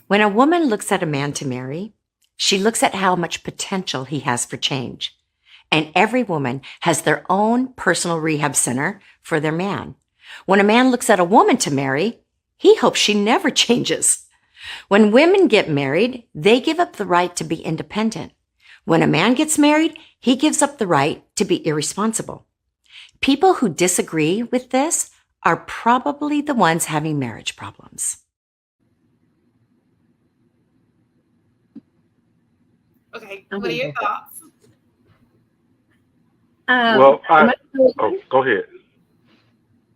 When a woman looks at a man to marry, she looks at how much potential he has for change. And every woman has their own personal rehab center for their man. When a man looks at a woman to marry, he hopes she never changes. When women get married, they give up the right to be independent. When a man gets married, he gives up the right to be irresponsible. People who disagree with this are probably the ones having marriage problems. Okay, what are your thoughts? Well, go ahead.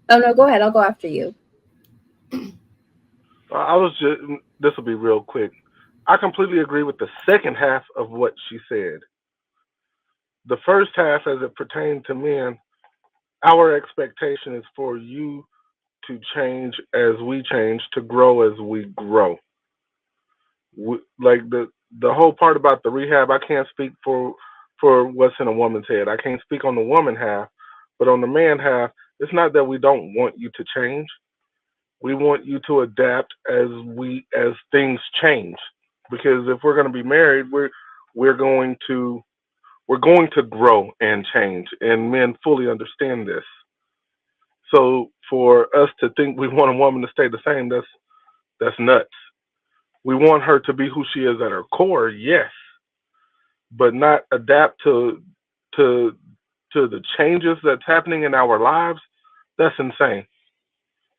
Oh no, go ahead. I'll go after you. I was just, this will be real quick. I completely agree with the second half of what she said. The first half, as it pertained to men, our expectation is for you to change as we change, to grow as we grow. Like the whole part about the rehab, I can't speak for what's in a woman's head. I can't speak on the woman half, but on the man half, it's not that we don't want you to change. We want you to adapt as things change. Because if we're going to be married, we're going to grow and change, and men fully understand this. So for us to think we want a woman to stay the same, that's nuts. We want her to be who she is at her core, yes, but not adapt to the changes that's happening in our lives. That's insane.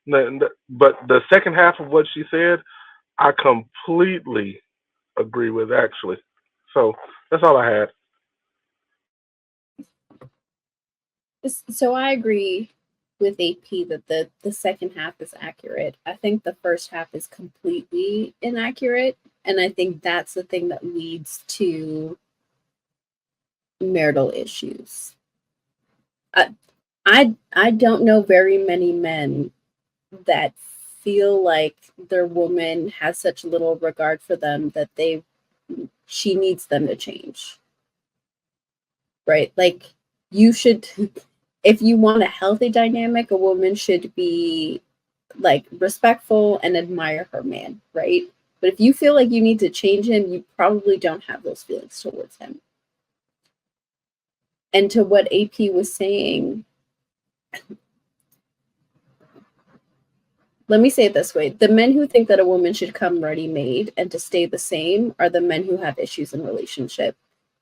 But the second half of what she said, I completely agree with, actually. So that's all I had. So I agree with AP that the second half is accurate. I think the first half is completely inaccurate, and I think that's the thing that leads to marital issues. I don't know very many men that feel like their woman has such little regard for them that she needs them to change. Right? Like, you should, if you want a healthy dynamic, a woman should be like respectful and admire her man, right? But if you feel like you need to change him, you probably don't have those feelings towards him. And to what AP was saying, let me say it this way. The men who think that a woman should come ready-made and to stay the same are the men who have issues in relationship.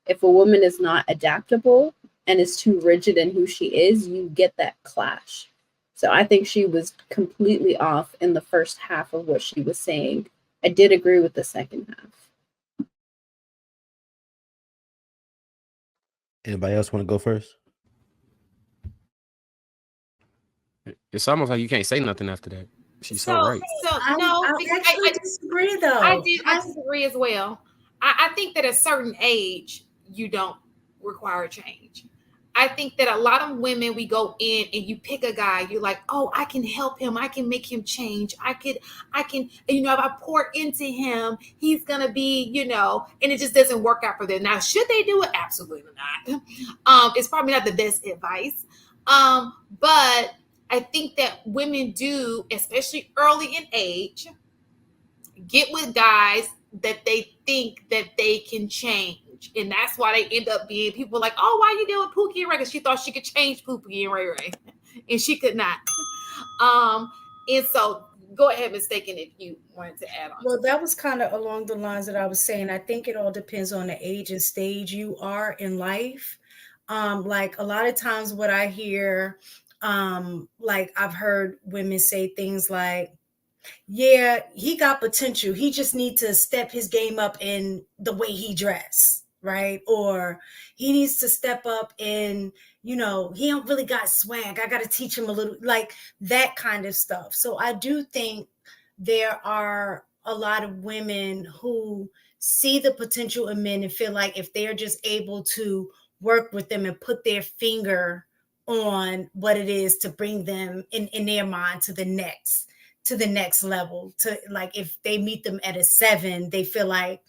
If a woman is not adaptable and is too rigid in who she is, you get that clash. So I think she was completely off in the first half of what she was saying. I did agree with the second half. Anybody else want to go first? It's almost like you can't say nothing after that. She's so right. So no, I disagree though. I disagree as well. I think that at a certain age, you don't require change. I think that a lot of women, we go in and you pick a guy, you're like, oh, I can help him. I can make him change. I can, if I pour into him, he's going to be, and it just doesn't work out for them. Now, should they do it? Absolutely not. It's probably not the best advice. But I think that women do, especially early in age, get with guys that they think that they can change. And that's why they end up being people like, oh, why you dealing with Pookie and Ray? Because she thought she could change Pookie and Ray. And she could not. And so go ahead, Mistaken, if you wanted to add on. Well, that was kind of along the lines that I was saying. I think it all depends on the age and stage you are in life. Like a lot of times what I hear, like I've heard women say things like, yeah, he got potential. He just needs to step his game up in the way he dress, right? Or he needs to step up in, he don't really got swag. I got to teach him a little, like that kind of stuff. So I do think there are a lot of women who see the potential in men and feel like if they're just able to work with them and put their finger on what it is to bring them in their mind to the next level, to like if they meet them at a 7, they feel like,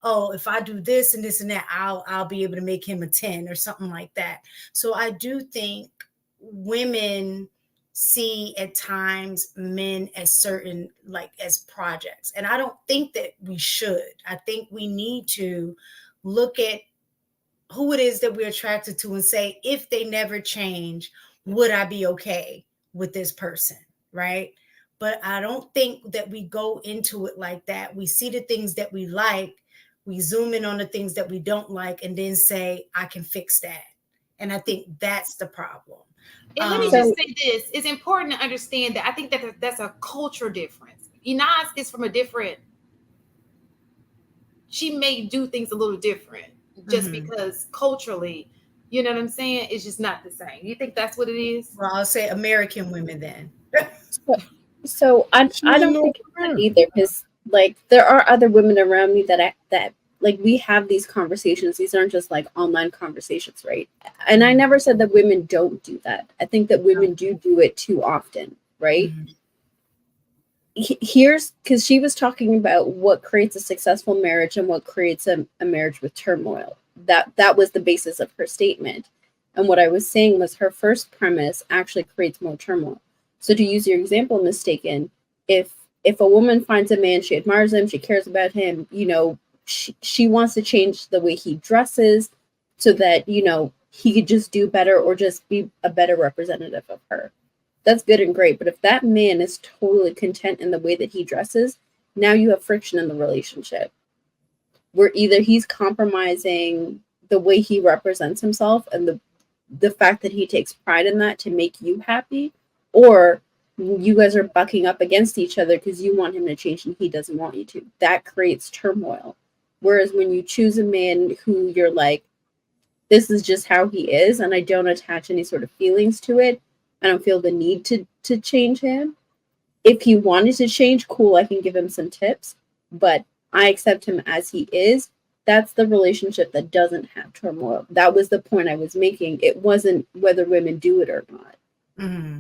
oh, if I do this and this and that, I'll be able to make him a 10 or something like that. So I do think women see at times men as certain, like as projects. And I don't think that we should. I think we need to look at who it is that we're attracted to and say, if they never change, would I be okay with this person? Right. But I don't think that we go into it like that. We see the things that we like, we zoom in on the things that we don't like, and then say, I can fix that. And I think that's the problem. And let me just say this: it's important to understand that I think that that's a culture difference. Inaz is from a different. She may do things a little different just because culturally, you know what I'm saying? It's just not the same. You think that's what it is? Well, I'll say American women then. So I don't think it's that either, because like there are other women around me that like we have these conversations. These aren't just like online conversations, right? And I never said that women don't do that. I think that women do it too often, right? Here's because she was talking about what creates a successful marriage and what creates a marriage with turmoil. That was the basis of her statement. And what I was saying was her first premise actually creates more turmoil. So to use your example, Mistaken, if a woman finds a man, she admires him, she cares about him, you know, she wants to change the way he dresses so that, you know, he could just do better or just be a better representative of her. That's good and great. But if that man is totally content in the way that he dresses, now you have friction in the relationship where either he's compromising the way he represents himself and the fact that he takes pride in that to make you happy, or you guys are bucking up against each other because you want him to change and he doesn't want you to. That creates turmoil. Whereas when you choose a man who you're like, this is just how he is, and I don't attach any sort of feelings to it, I don't feel the need to change him. If he wanted to change, cool, I can give him some tips, but I accept him as he is. That's the relationship that doesn't have turmoil. That was the point I was making. It wasn't whether women do it or not. Mm-hmm.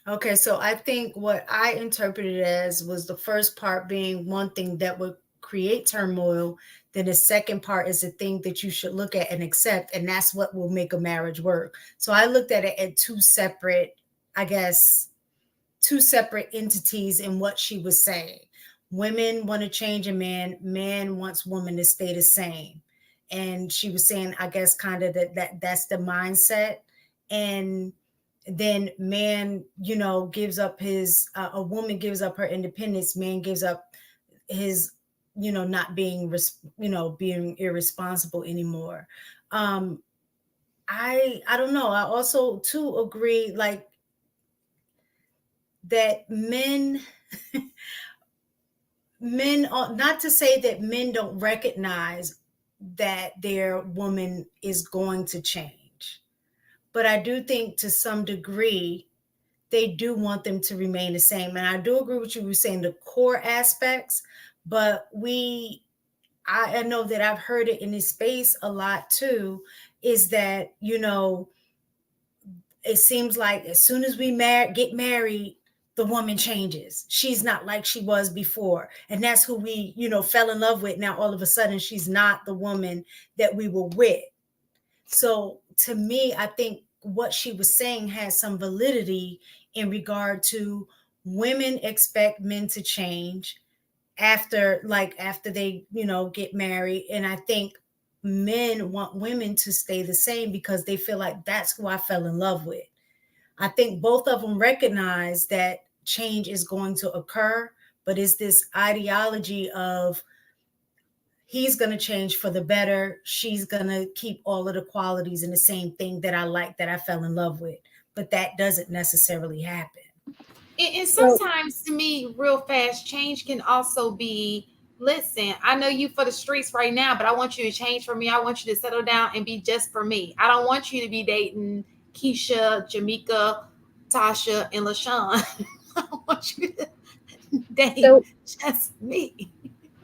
Okay, so I think what I interpreted as was the first part being one thing that would create turmoil. Then the second part is the thing that you should look at and accept, and that's what will make a marriage work. So I looked at it at two separate entities in what she was saying. Women want to change a man, man wants woman to stay the same. And she was saying, I guess, kind of that's the mindset. And then man, you know, gives up his, a woman gives up her independence, man gives up his, you know, not being, being irresponsible anymore. I don't know. I also too agree, like, that men, not to say that men don't recognize that their woman is going to change, but I do think to some degree they do want them to remain the same. And I do agree with you, saying the core aspects, but I know that I've heard it in this space a lot too, is that, you know, it seems like as soon as we get married, the woman changes. She's not like she was before. And that's who we, you know, fell in love with. Now, all of a sudden, she's not the woman that we were with. So to me, I think what she was saying has some validity in regard to women expect men to change after they, you know, get married. And I think men want women to stay the same because they feel like that's who I fell in love with. I think both of them recognize that change is going to occur, but it's this ideology of he's going to change for the better. She's going to keep all of the qualities and the same thing that I like, that I fell in love with. But that doesn't necessarily happen. And sometimes, to me, real fast change can also be, listen, I know you for the streets right now, but I want you to change for me. I want you to settle down and be just for me. I don't want you to be dating Keisha, Jamaica, Tasha, and LaShawn. I want you to date just me.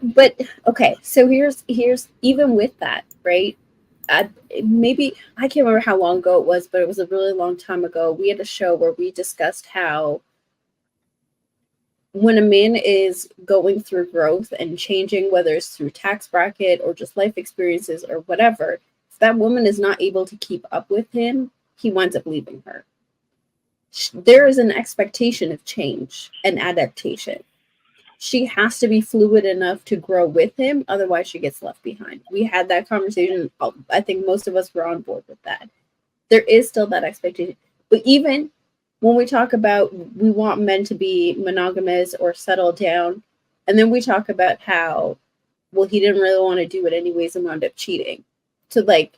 But okay, so here's even with that, right? Maybe I can't remember how long ago it was, but it was a really long time ago. We had a show where we discussed how when a man is going through growth and changing, whether it's through tax bracket or just life experiences or whatever, if that woman is not able to keep up with him, he winds up leaving her. there is an expectation of change and adaptation. She has to be fluid enough to grow with him, otherwise she gets left behind. We had that conversation. I think most of us were on board with that. There is still that expectation. But even when we talk about we want men to be monogamous or settle down, and then we talk about how, well, he didn't really want to do it anyways and wound up cheating. So like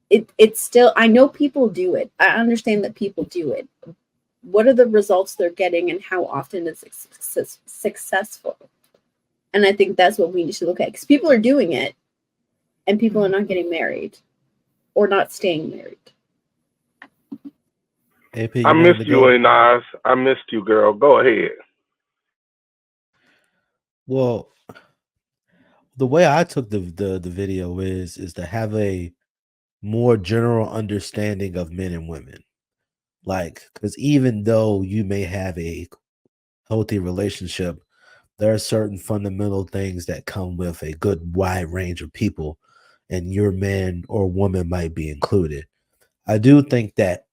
it's still, I know people do it. I understand that people do it. What are the results they're getting and how often is it successful? And I think that's what we need to look at, because people are doing it and people are not getting married or not staying married. AP, I missed you, Nas. I missed you, girl. Go ahead. Well, the way I took the video is to have a more general understanding of men and women. Like, because even though you may have a healthy relationship, there are certain fundamental things that come with a good wide range of people, and your man or woman might be included. I do think that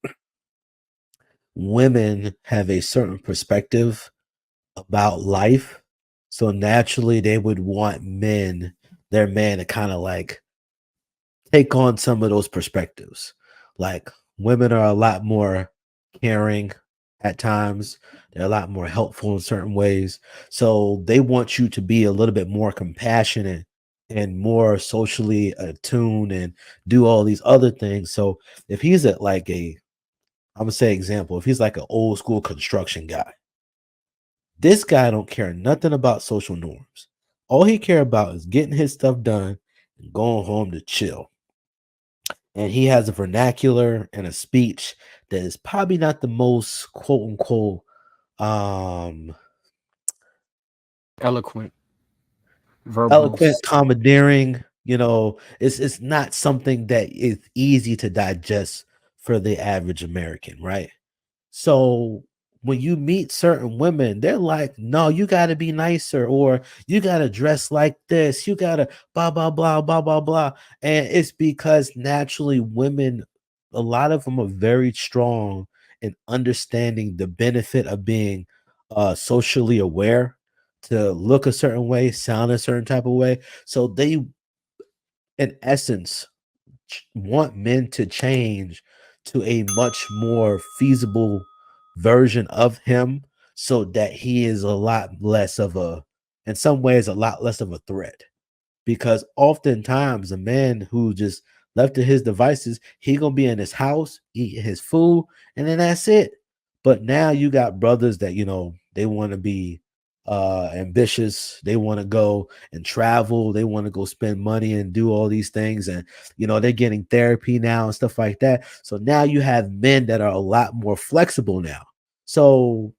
women have a certain perspective about life, so naturally they would want their man to kind of like take on some of those perspectives. Like, women are a lot more caring at times. They're a lot more helpful in certain ways. So they want you to be a little bit more compassionate and more socially attuned and do all these other things. So if he's at like I'm gonna say example, if he's like an old school construction guy, this guy don't care nothing about social norms. All he care about is getting his stuff done and going home to chill. And he has a vernacular and a speech that is probably not the most quote unquote Eloquent, eloquent, verbose. commandeering. It's not something that is easy to digest for the average American, right? So when you meet certain women, they're like, no, you got to be nicer, or you got to dress like this, you got to blah, blah, blah, blah, blah, blah. And it's because naturally women, a lot of them are very strong in understanding the benefit of being socially aware, to look a certain way, sound a certain type of way. So they, in essence, want men to change to a much more feasible version of him, so that he is a lot less of in some ways, a lot less of a threat. Because oftentimes a man who just left to his devices, he gonna be in his house, eat his food, and then that's it. But now you got brothers that they want to be ambitious, they want to go and travel, they want to go spend money and do all these things, and they're getting therapy now and stuff like that. So now you have men that are a lot more flexible now. So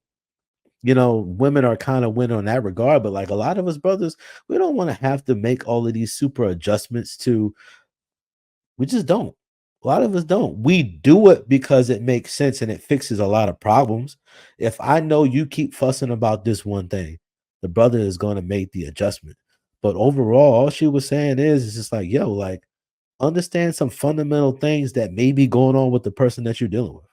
women are kind of winning on that regard, but like a lot of us brothers, we don't want to have to make all of these super adjustments we just don't. A lot of us don't. We do it because it makes sense and it fixes a lot of problems. If I know you keep fussing about this one thing, the brother is going to make the adjustment. But overall, all she was saying is just like, yo, like, understand some fundamental things that may be going on with the person that you're dealing with.